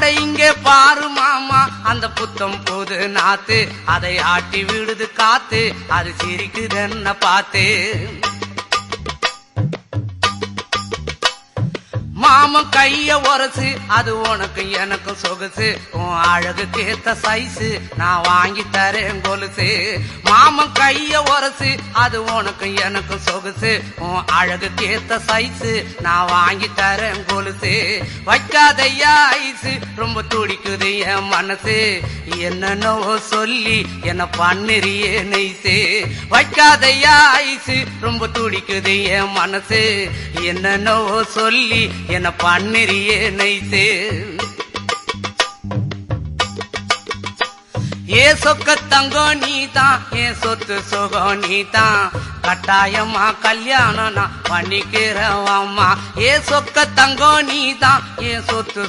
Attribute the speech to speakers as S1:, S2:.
S1: அட இங்கே பாரு மாமா அந்த புத்தம் புது நாத்து, அதை ஆட்டி விடுது காத்து, அது சிரிக்குதுன்ன பார்த்து. மாமன் கைய உரசு, அது உனக்கு எனக்கு சொகுசு, உன் அழகுக்கு ஏத்த சைஸு நான் வாங்கி தரேன் கொலுசு. மாமன் கைய உரசு, அது உனக்கு எனக்கு சொகுசு, உன் அழகுக்கு ஏத்த சைஸு நான் வாங்கி தரேன் கொலுசு. வைக்காதையா ஐசு, ரொம்ப துடிக்குது என் மனசு, என்னன்னோ சொல்லி என்ன பண்ணுறியே நெய்சு. வைக்காதையா ஐசு, ரொம்ப துடிக்குது என் மனசு, என்னன்னோ சொல்லி என்ன பண்ணுறியே நைசு. ஏ சொக்க தங்கம் நீதான், என் சொத்து சுகம் நீதான், கட்டாயமா கல்யாணம் நான் பண்ணிக்கிறவம்மா. ஏ சொக்க தங்கம் நீதான், என் சொத்து